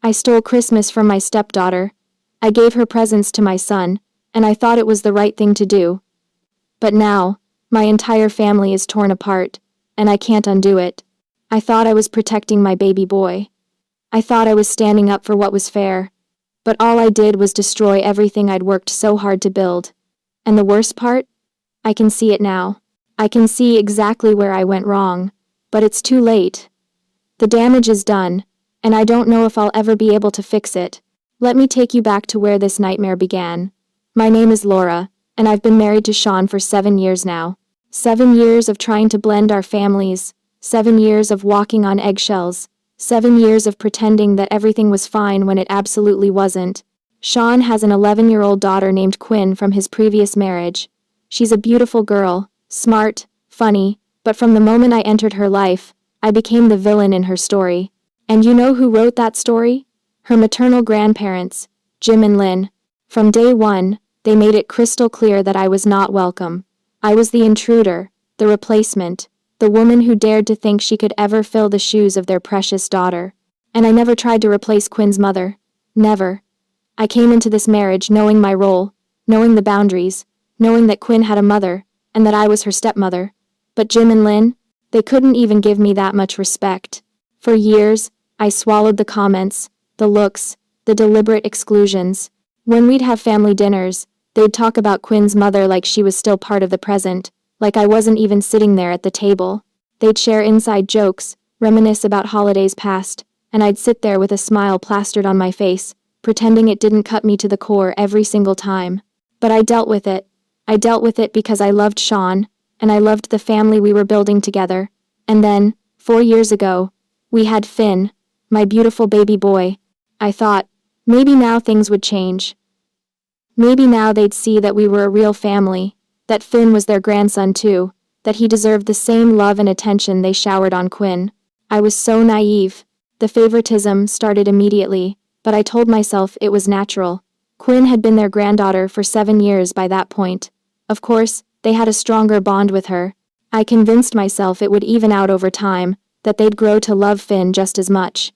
I stole Christmas from my stepdaughter. I gave her presents to my son, and I thought it was the right thing to do. But now, my entire family is torn apart, and I can't undo it. I thought I was protecting my baby boy. I thought I was standing up for what was fair. But all I did was destroy everything I'd worked so hard to build. And the worst part? I can see it now. I can see exactly where I went wrong. But it's too late. The damage is done, and I don't know if I'll ever be able to fix it. Let me take you back to where this nightmare began. My name is Laura, and I've been married to Sean for 7 years now. 7 years of trying to blend our families, 7 years of walking on eggshells, 7 years of pretending that everything was fine when it absolutely wasn't. Sean has an 11-year-old daughter named Quinn from his previous marriage. She's a beautiful girl, smart, funny, but from the moment I entered her life, I became the villain in her story. And you know who wrote that story? Her maternal grandparents, Jim and Lynn. From day one, they made it crystal clear that I was not welcome. I was the intruder, the replacement, the woman who dared to think she could ever fill the shoes of their precious daughter. And I never tried to replace Quinn's mother. Never. I came into this marriage knowing my role, knowing the boundaries, knowing that Quinn had a mother, and that I was her stepmother. But Jim and Lynn, they couldn't even give me that much respect. For years, I swallowed the comments, the looks, the deliberate exclusions. When we'd have family dinners, they'd talk about Quinn's mother like she was still part of the present, like I wasn't even sitting there at the table. They'd share inside jokes, reminisce about holidays past, and I'd sit there with a smile plastered on my face, pretending it didn't cut me to the core every single time. But I dealt with it. I dealt with it because I loved Sean, and I loved the family we were building together. And then, 4 years ago, we had Finn, my beautiful baby boy. I thought, maybe now things would change. Maybe now they'd see that we were a real family, that Finn was their grandson too, that he deserved the same love and attention they showered on Quinn. I was so naive. The favoritism started immediately, but I told myself it was natural. Quinn had been their granddaughter for 7 years by that point. Of course, they had a stronger bond with her. I convinced myself it would even out over time, that they'd grow to love Finn just as much.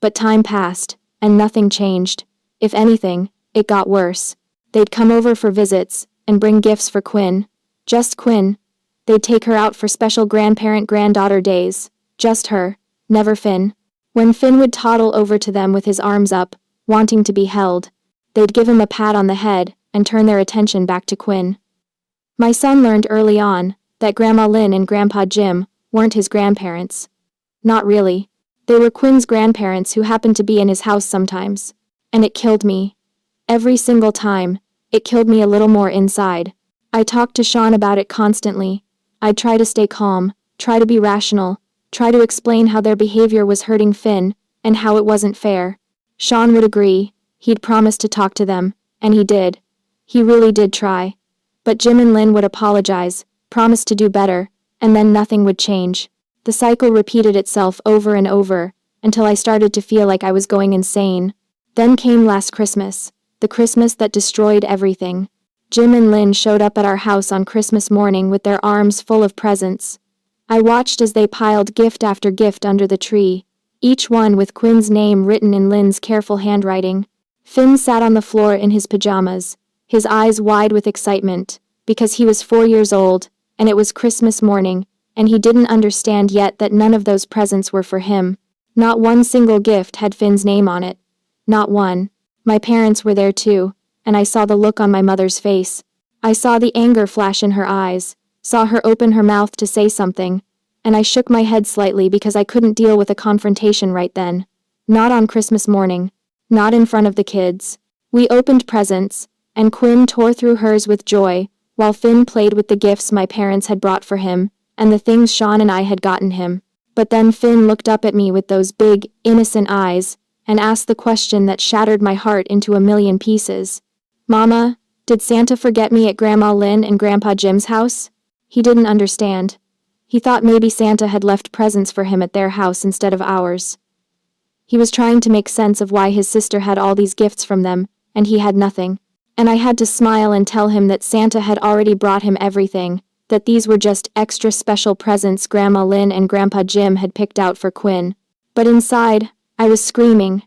But time passed, and nothing changed. If anything, it got worse. They'd come over for visits, and bring gifts for Quinn. Just Quinn. They'd take her out for special grandparent-granddaughter days. Just her, never Finn. When Finn would toddle over to them with his arms up, wanting to be held, they'd give him a pat on the head, and turn their attention back to Quinn. My son learned early on that Grandma Lynn and Grandpa Jim weren't his grandparents. Not really. They were Quinn's grandparents who happened to be in his house sometimes. And it killed me. Every single time, it killed me a little more inside. I talked to Sean about it constantly. I'd try to stay calm, try to be rational, try to explain how their behavior was hurting Finn, and how it wasn't fair. Sean would agree. He'd promised to talk to them, and he did. He really did try. But Jim and Lynn would apologize, promise to do better, and then nothing would change. The cycle repeated itself over and over, until I started to feel like I was going insane. Then came last Christmas, the Christmas that destroyed everything. Jim and Lynn showed up at our house on Christmas morning with their arms full of presents. I watched as they piled gift after gift under the tree, each one with Quinn's name written in Lynn's careful handwriting. Finn sat on the floor in his pajamas, his eyes wide with excitement, because he was 4 years old, and it was Christmas morning, and he didn't understand yet that none of those presents were for him. Not one single gift had Finn's name on it. Not one. My parents were there too, and I saw the look on my mother's face. I saw the anger flash in her eyes, saw her open her mouth to say something, and I shook my head slightly because I couldn't deal with a confrontation right then. Not on Christmas morning. Not in front of the kids. We opened presents, and Quinn tore through hers with joy, while Finn played with the gifts my parents had brought for him, and the things Sean and I had gotten him. But then Finn looked up at me with those big, innocent eyes, and asked the question that shattered my heart into a million pieces. Mama, did Santa forget me at Grandma Lynn and Grandpa Jim's house? He didn't understand. He thought maybe Santa had left presents for him at their house instead of ours. He was trying to make sense of why his sister had all these gifts from them, and he had nothing. And I had to smile and tell him that Santa had already brought him everything, that these were just extra special presents Grandma Lynn and Grandpa Jim had picked out for Quinn. But inside, I was screaming.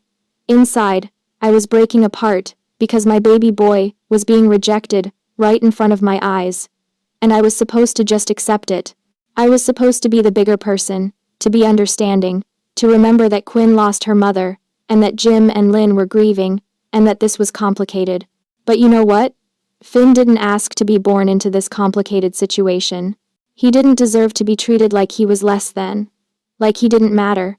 Inside, I was breaking apart, because my baby boy was being rejected right in front of my eyes. And I was supposed to just accept it. I was supposed to be the bigger person, to be understanding, to remember that Quinn lost her mother, and that Jim and Lynn were grieving, and that this was complicated. But you know what? Finn didn't ask to be born into this complicated situation. He didn't deserve to be treated like he was less than. Like he didn't matter.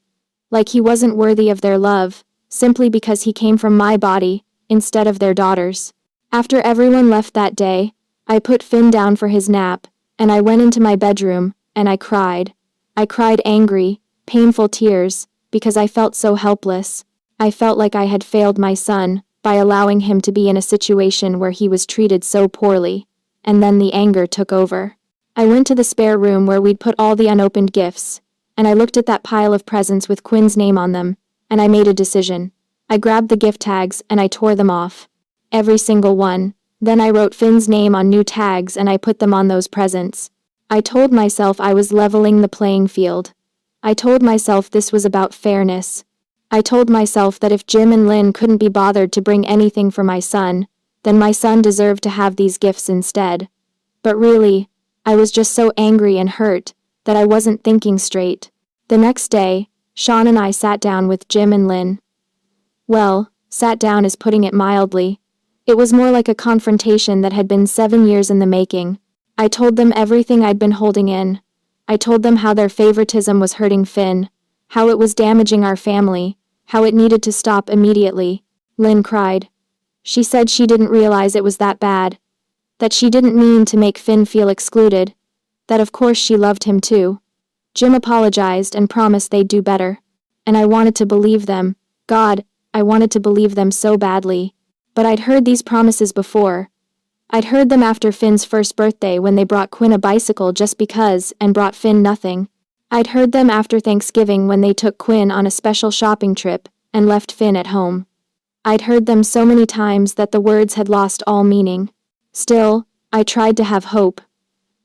Like he wasn't worthy of their love, simply because he came from my body, instead of their daughters. After everyone left that day, I put Finn down for his nap, and I went into my bedroom, and I cried. I cried angry, painful tears, because I felt so helpless. I felt like I had failed my son, by allowing him to be in a situation where he was treated so poorly. And then the anger took over. I went to the spare room where we'd put all the unopened gifts, and I looked at that pile of presents with Quinn's name on them, and I made a decision. I grabbed the gift tags and I tore them off. Every single one. Then I wrote Finn's name on new tags and I put them on those presents. I told myself I was leveling the playing field. I told myself this was about fairness. I told myself that if Jim and Lynn couldn't be bothered to bring anything for my son, then my son deserved to have these gifts instead. But really, I was just so angry and hurt that I wasn't thinking straight. The next day, Sean and I sat down with Jim and Lynn. Well, sat down is putting it mildly. It was more like a confrontation that had been 7 years in the making. I told them everything I'd been holding in. I told them how their favoritism was hurting Finn, how it was damaging our family, how it needed to stop immediately. Lynn cried. She said she didn't realize it was that bad. That she didn't mean to make Finn feel excluded. That of course she loved him too. Jim apologized and promised they'd do better. And I wanted to believe them. God, I wanted to believe them so badly. But I'd heard these promises before. I'd heard them after Finn's first birthday when they brought Quinn a bicycle just because and brought Finn nothing. I'd heard them after Thanksgiving when they took Quinn on a special shopping trip and left Finn at home. I'd heard them so many times that the words had lost all meaning. Still, I tried to have hope.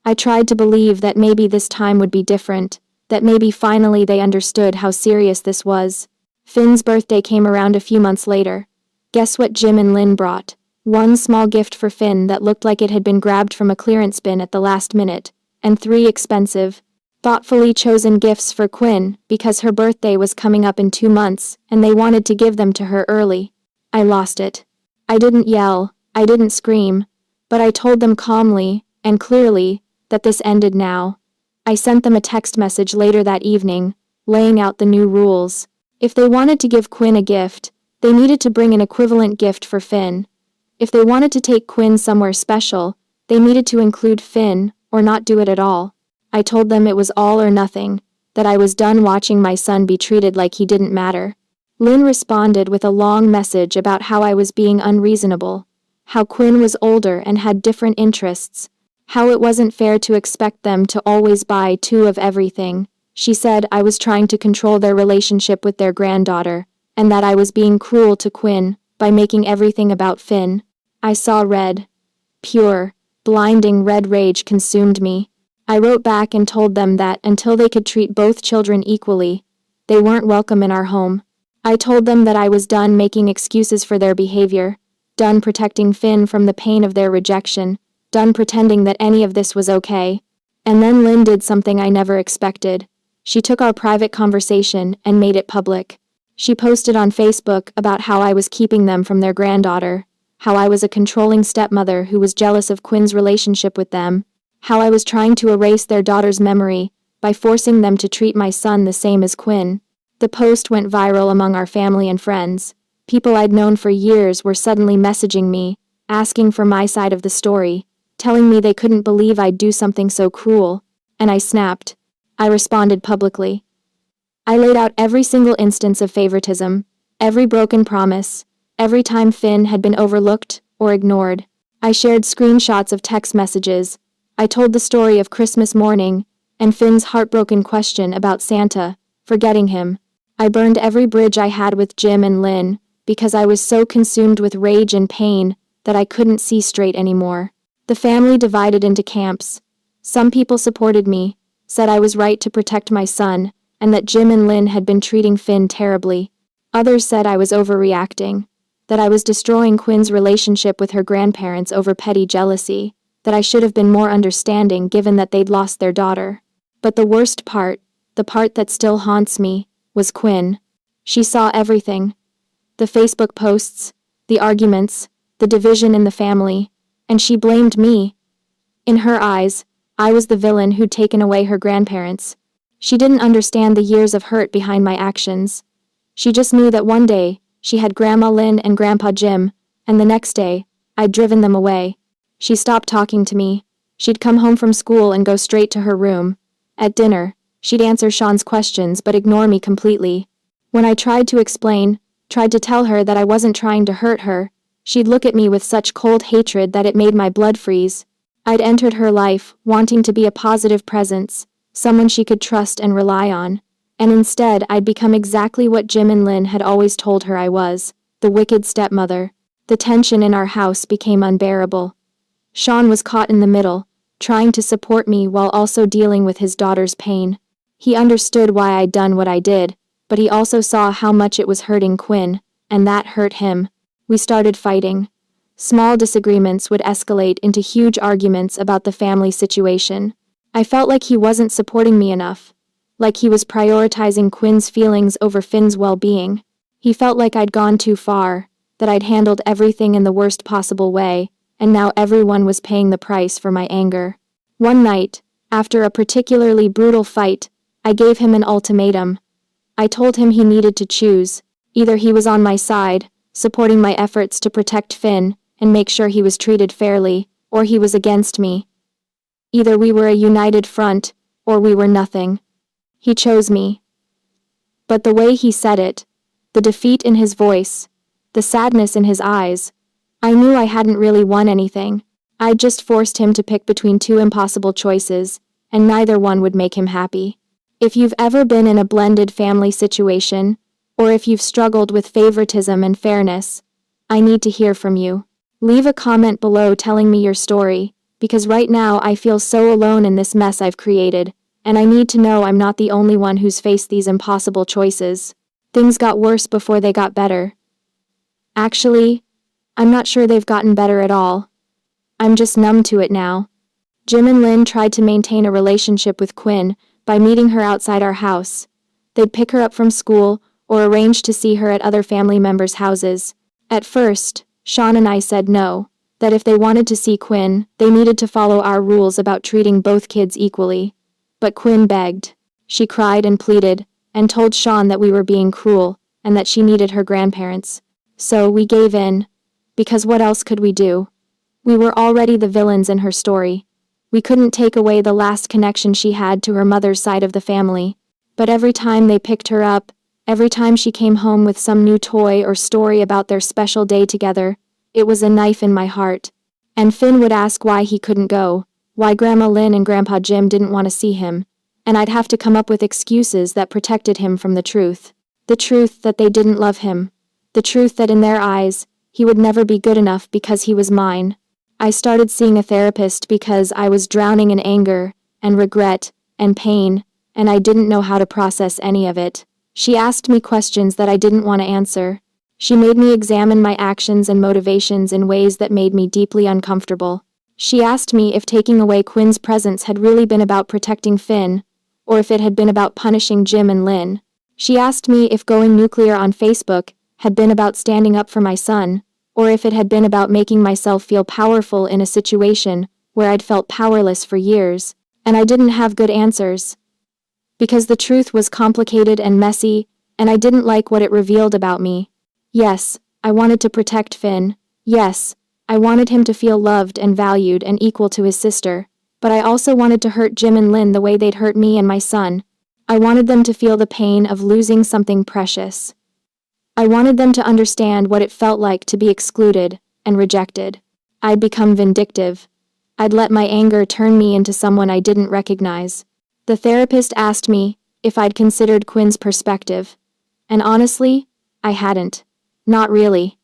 I tried to believe that maybe this time would be different, that maybe finally they understood how serious this was. Finn's birthday came around a few months later. Guess what Jim and Lynn brought? One small gift for Finn that looked like it had been grabbed from a clearance bin at the last minute, and 3 expensive, thoughtfully chosen gifts for Quinn because her birthday was coming up in 2 months and they wanted to give them to her early. I lost it. I didn't yell, I didn't scream, but I told them calmly and clearly that this ended now. I sent them a text message later that evening, laying out the new rules. If they wanted to give Quinn a gift, they needed to bring an equivalent gift for Finn. If they wanted to take Quinn somewhere special, they needed to include Finn or not do it at all. I told them it was all or nothing, that I was done watching my son be treated like he didn't matter. Lynn responded with a long message about how I was being unreasonable, how Quinn was older and had different interests, how it wasn't fair to expect them to always buy 2 of everything. She said I was trying to control their relationship with their granddaughter, and that I was being cruel to Quinn by making everything about Finn. I saw red. Pure, blinding red rage consumed me. I wrote back and told them that until they could treat both children equally, they weren't welcome in our home. I told them that I was done making excuses for their behavior, done protecting Finn from the pain of their rejection, done pretending that any of this was okay. And then Lynn did something I never expected. She took our private conversation and made it public. She posted on Facebook about how I was keeping them from their granddaughter, how I was a controlling stepmother who was jealous of Quinn's relationship with them, how I was trying to erase their daughter's memory by forcing them to treat my son the same as Quinn. The post went viral among our family and friends. People I'd known for years were suddenly messaging me, asking for my side of the story, telling me they couldn't believe I'd do something so cruel, and I snapped. I responded publicly. I laid out every single instance of favoritism, every broken promise, every time Finn had been overlooked or ignored. I shared screenshots of text messages. I told the story of Christmas morning and Finn's heartbroken question about Santa, forgetting him. I burned every bridge I had with Jim and Lynn because I was so consumed with rage and pain that I couldn't see straight anymore. The family divided into camps. Some people supported me, said I was right to protect my son, and that Jim and Lynn had been treating Finn terribly. Others said I was overreacting, that I was destroying Quinn's relationship with her grandparents over petty jealousy, that I should have been more understanding given that they'd lost their daughter. But the worst part, the part that still haunts me, was Quinn. She saw everything. The Facebook posts, the arguments, the division in the family, and she blamed me. In her eyes, I was the villain who'd taken away her grandparents. She didn't understand the years of hurt behind my actions. She just knew that one day, she had Grandma Lynn and Grandpa Jim, and the next day, I'd driven them away. She stopped talking to me. She'd come home from school and go straight to her room. At dinner, she'd answer Sean's questions but ignore me completely. When I tried to explain, tried to tell her that I wasn't trying to hurt her, she'd look at me with such cold hatred that it made my blood freeze. I'd entered her life, wanting to be a positive presence, someone she could trust and rely on. And instead, I'd become exactly what Jim and Lynn had always told her I was, the wicked stepmother. The tension in our house became unbearable. Sean was caught in the middle, trying to support me while also dealing with his daughter's pain. He understood why I'd done what I did, but he also saw how much it was hurting Quinn, and that hurt him. We started fighting. Small disagreements would escalate into huge arguments about the family situation. I felt like he wasn't supporting me enough, like he was prioritizing Quinn's feelings over Finn's well-being. He felt like I'd gone too far, that I'd handled everything in the worst possible way, and now everyone was paying the price for my anger. One night, after a particularly brutal fight, I gave him an ultimatum. I told him he needed to choose. Either he was on my side, supporting my efforts to protect Finn and make sure he was treated fairly, or he was against me. Either we were a united front, or we were nothing. He chose me. But the way he said it, the defeat in his voice, the sadness in his eyes, I knew I hadn't really won anything. I'd just forced him to pick between two impossible choices, and neither one would make him happy. If you've ever been in a blended family situation, or if you've struggled with favoritism and fairness, I need to hear from you. Leave a comment below telling me your story, because right now I feel so alone in this mess I've created, and I need to know I'm not the only one who's faced these impossible choices. Things got worse before they got better. Actually, I'm not sure they've gotten better at all. I'm just numb to it now. Jim and Lynn tried to maintain a relationship with Quinn by meeting her outside our house. They'd pick her up from school or arrange to see her at other family members' houses. At first, Sean and I said no, that if they wanted to see Quinn, they needed to follow our rules about treating both kids equally. But Quinn begged. She cried and pleaded, and told Sean that we were being cruel, and that she needed her grandparents. So we gave in. Because what else could we do? We were already the villains in her story. We couldn't take away the last connection she had to her mother's side of the family. But every time they picked her up, every time she came home with some new toy or story about their special day together, it was a knife in my heart. And Finn would ask why he couldn't go, why Grandma Lynn and Grandpa Jim didn't want to see him, and I'd have to come up with excuses that protected him from the truth. The truth that they didn't love him. The truth that in their eyes, he would never be good enough because he was mine. I started seeing a therapist because I was drowning in anger, and regret, and pain, and I didn't know how to process any of it. She asked me questions that I didn't want to answer. She made me examine my actions and motivations in ways that made me deeply uncomfortable. She asked me if taking away Quinn's presence had really been about protecting Finn, or if it had been about punishing Jim and Lynn. She asked me if going nuclear on Facebook had been about standing up for my son, or if it had been about making myself feel powerful in a situation where I'd felt powerless for years, and I didn't have good answers. Because the truth was complicated and messy, and I didn't like what it revealed about me. Yes, I wanted to protect Finn. Yes, I wanted him to feel loved and valued and equal to his sister, but I also wanted to hurt Jim and Lynn the way they'd hurt me and my son. I wanted them to feel the pain of losing something precious. I wanted them to understand what it felt like to be excluded and rejected. I'd become vindictive. I'd let my anger turn me into someone I didn't recognize. The therapist asked me if I'd considered Quinn's perspective. And honestly, I hadn't. Not really.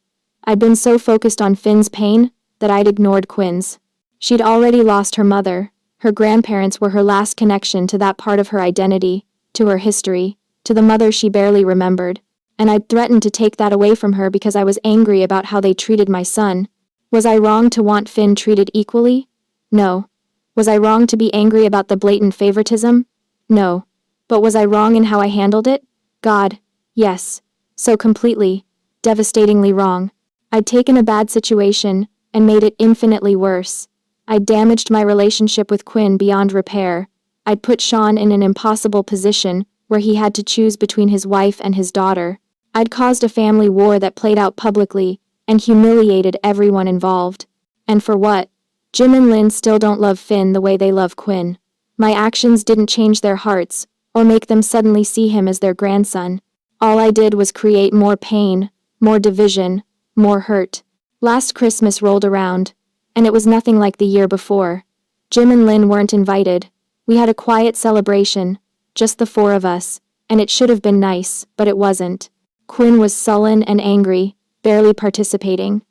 I'd been so focused on Finn's pain that I'd ignored Quinn's. She'd already lost her mother. Her grandparents were her last connection to that part of her identity, to her history, to the mother she barely remembered. and I'd threatened to take that away from her because I was angry about how they treated my son. Was I wrong to want Finn treated equally? No. Was I wrong to be angry about the blatant favoritism? No. But was I wrong in how I handled it? God, yes. So completely, devastatingly wrong. I'd taken a bad situation and made it infinitely worse. I'd damaged my relationship with Quinn beyond repair. I'd put Sean in an impossible position where he had to choose between his wife and his daughter. I'd caused a family war that played out publicly and humiliated everyone involved. And for what? Jim and Lynn still don't love Finn the way they love Quinn. My actions didn't change their hearts or make them suddenly see him as their grandson. All I did was create more pain, more division, more hurt. Last Christmas rolled around, and it was nothing like the year before. Jim and Lynn weren't invited. We had a quiet celebration, just the four of us, and it should have been nice, but it wasn't. Quinn was sullen and angry, barely participating.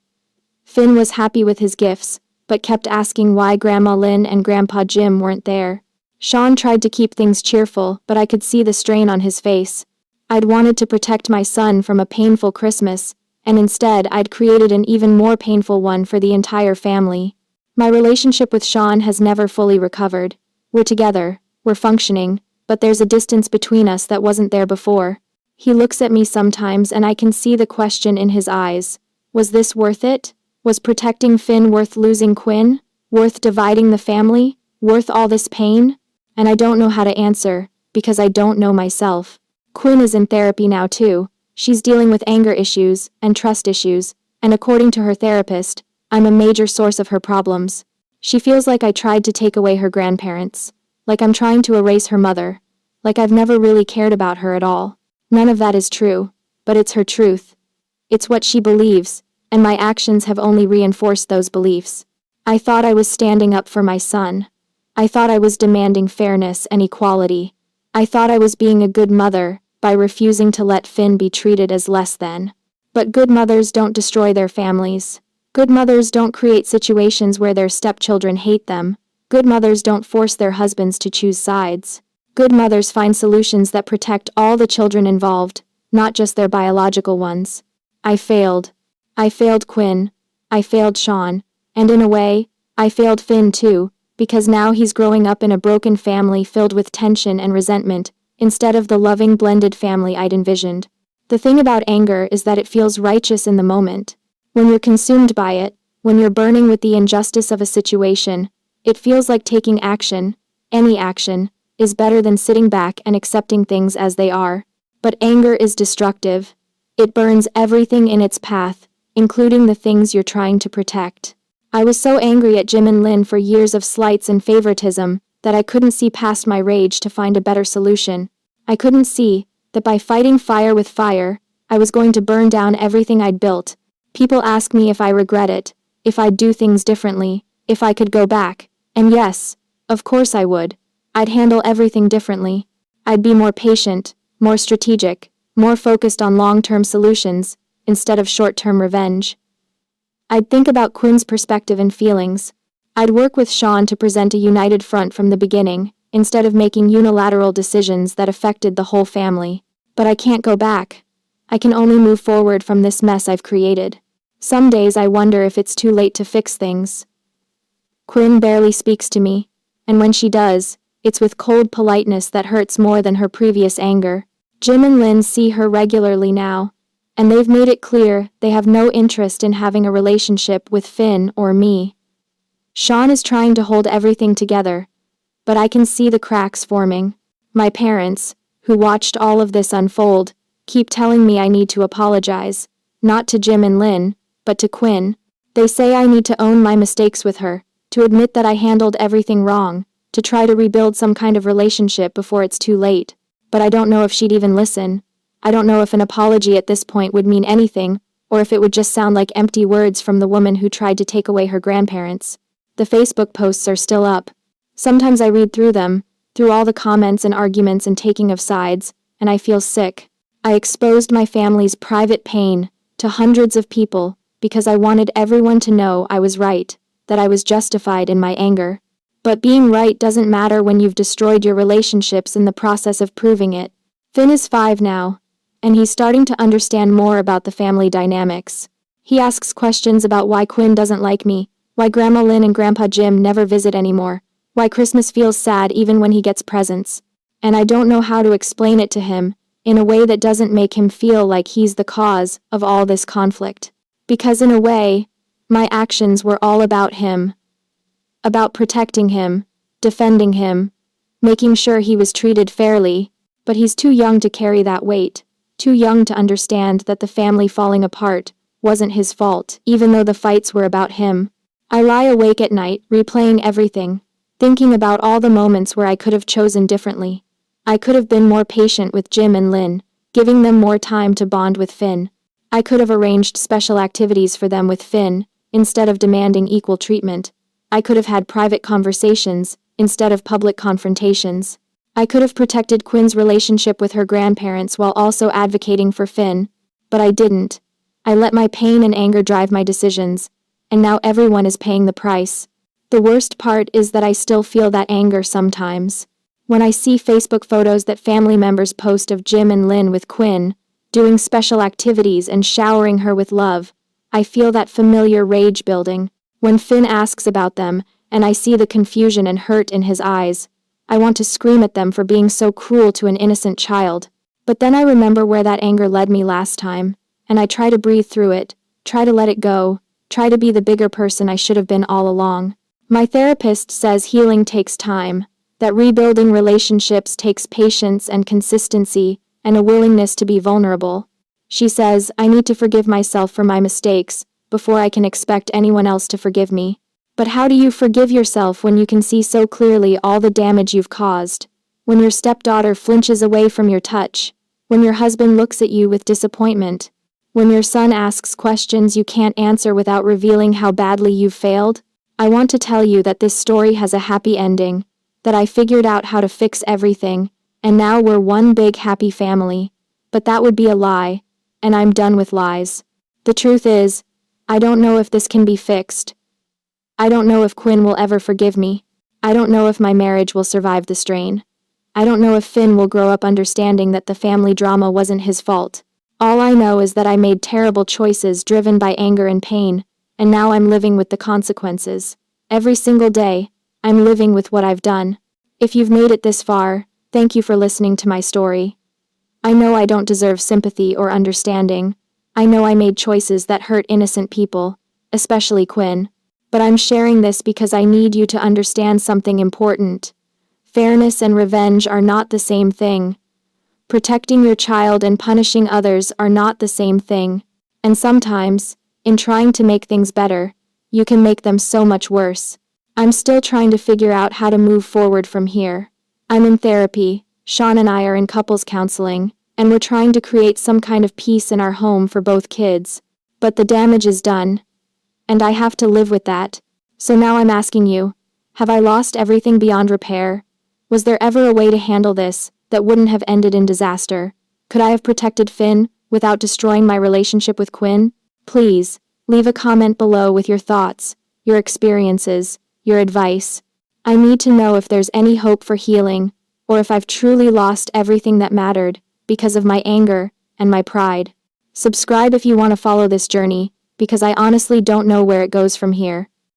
Finn was happy with his gifts, but kept asking why Grandma Lynn and Grandpa Jim weren't there. Sean tried to keep things cheerful, but I could see the strain on his face. I'd wanted to protect my son from a painful Christmas, and instead I'd created an even more painful one for the entire family. My relationship with Sean has never fully recovered. We're together, we're functioning, but there's a distance between us that wasn't there before. He looks at me sometimes and I can see the question in his eyes. Was this worth it? Was protecting Finn worth losing Quinn? Worth dividing the family? Worth all this pain? And I don't know how to answer, because I don't know myself. Quinn is in therapy now too. She's dealing with anger issues and trust issues, and according to her therapist, I'm a major source of her problems. She feels like I tried to take away her grandparents, like I'm trying to erase her mother, like I've never really cared about her at all. None of that is true, but it's her truth. It's what she believes, and my actions have only reinforced those beliefs. I thought I was standing up for my son. I thought I was demanding fairness and equality. I thought I was being a good mother by refusing to let Finn be treated as less than. But good mothers don't destroy their families. Good mothers don't create situations where their stepchildren hate them. Good mothers don't force their husbands to choose sides. Good mothers find solutions that protect all the children involved, not just their biological ones. I failed. I failed Quinn. I failed Sean. And in a way, I failed Finn too, because now he's growing up in a broken family filled with tension and resentment, instead of the loving blended family I'd envisioned. The thing about anger is that it feels righteous in the moment. When you're consumed by it, when you're burning with the injustice of a situation, it feels like taking action, any action, is better than sitting back and accepting things as they are. But anger is destructive. It burns everything in its path, including the things you're trying to protect. I was so angry at Jim and Lynn for years of slights and favoritism that I couldn't see past my rage to find a better solution. I couldn't see that by fighting fire with fire, I was going to burn down everything I'd built. People ask me if I regret it, if I'd do things differently, if I could go back, and yes, of course I would. I'd handle everything differently. I'd be more patient, more strategic, more focused on long-term solutions, instead of short-term revenge. I'd think about Quinn's perspective and feelings. I'd work with Sean to present a united front from the beginning, instead of making unilateral decisions that affected the whole family. But I can't go back. I can only move forward from this mess I've created. Some days I wonder if it's too late to fix things. Quinn barely speaks to me, and when she does, it's with cold politeness that hurts more than her previous anger. Jim and Lynn see her regularly now, and they've made it clear they have no interest in having a relationship with Finn or me. Sean is trying to hold everything together, but I can see the cracks forming. My parents, who watched all of this unfold, keep telling me I need to apologize, not to Jim and Lynn, but to Quinn. They say I need to own my mistakes with her, to admit that I handled everything wrong, to try to rebuild some kind of relationship before it's too late. But I don't know if she'd even listen. I don't know if an apology at this point would mean anything, or if it would just sound like empty words from the woman who tried to take away her grandparents. The Facebook posts are still up. Sometimes I read through them, through all the comments and arguments and taking of sides, and I feel sick. I exposed my family's private pain to hundreds of people because I wanted everyone to know I was right, that I was justified in my anger. But being right doesn't matter when you've destroyed your relationships in the process of proving it. Finn is 5 now, and he's starting to understand more about the family dynamics. He asks questions about why Quinn doesn't like me, why Grandma Lynn and Grandpa Jim never visit anymore, why Christmas feels sad even when he gets presents. And I don't know how to explain it to him, in a way that doesn't make him feel like he's the cause of all this conflict. Because in a way, my actions were all about him. About protecting him, defending him, making sure he was treated fairly, but he's too young to carry that weight, too young to understand that the family falling apart wasn't his fault, even though the fights were about him. I lie awake at night, replaying everything, thinking about all the moments where I could have chosen differently. I could have been more patient with Jim and Lynn, giving them more time to bond with Finn. I could have arranged special activities for them with Finn, instead of demanding equal treatment. I could have had private conversations, instead of public confrontations. I could have protected Quinn's relationship with her grandparents while also advocating for Finn. But I didn't. I let my pain and anger drive my decisions, and now everyone is paying the price. The worst part is that I still feel that anger sometimes. When I see Facebook photos that family members post of Jim and Lynn with Quinn, doing special activities and showering her with love, I feel that familiar rage building. When Finn asks about them, and I see the confusion and hurt in his eyes, I want to scream at them for being so cruel to an innocent child. But then I remember where that anger led me last time, and I try to breathe through it, try to let it go, try to be the bigger person I should have been all along. My therapist says healing takes time, that rebuilding relationships takes patience and consistency, and a willingness to be vulnerable. She says I need to forgive myself for my mistakes, before I can expect anyone else to forgive me. But how do you forgive yourself when you can see so clearly all the damage you've caused? When your stepdaughter flinches away from your touch? When your husband looks at you with disappointment? When your son asks questions you can't answer without revealing how badly you've failed? I want to tell you that this story has a happy ending, that I figured out how to fix everything, and now we're one big happy family. But that would be a lie, and I'm done with lies. The truth is, I don't know if this can be fixed. I don't know if Quinn will ever forgive me. I don't know if my marriage will survive the strain. I don't know if Finn will grow up understanding that the family drama wasn't his fault. All I know is that I made terrible choices driven by anger and pain, and now I'm living with the consequences. Every single day, I'm living with what I've done. If you've made it this far, thank you for listening to my story. I know I don't deserve sympathy or understanding. I know I made choices that hurt innocent people, especially Quinn. But I'm sharing this because I need you to understand something important. Fairness and revenge are not the same thing. Protecting your child and punishing others are not the same thing. And sometimes, in trying to make things better, you can make them so much worse. I'm still trying to figure out how to move forward from here. I'm in therapy, Sean and I are in couples counseling, and we're trying to create some kind of peace in our home for both kids. But the damage is done, and I have to live with that. So now I'm asking you, have I lost everything beyond repair? Was there ever a way to handle this that wouldn't have ended in disaster? Could I have protected Finn without destroying my relationship with Quinn? Please, leave a comment below with your thoughts, your experiences, your advice. I need to know if there's any hope for healing, or if I've truly lost everything that mattered because of my anger and my pride. Subscribe if you want to follow this journey, because I honestly don't know where it goes from here.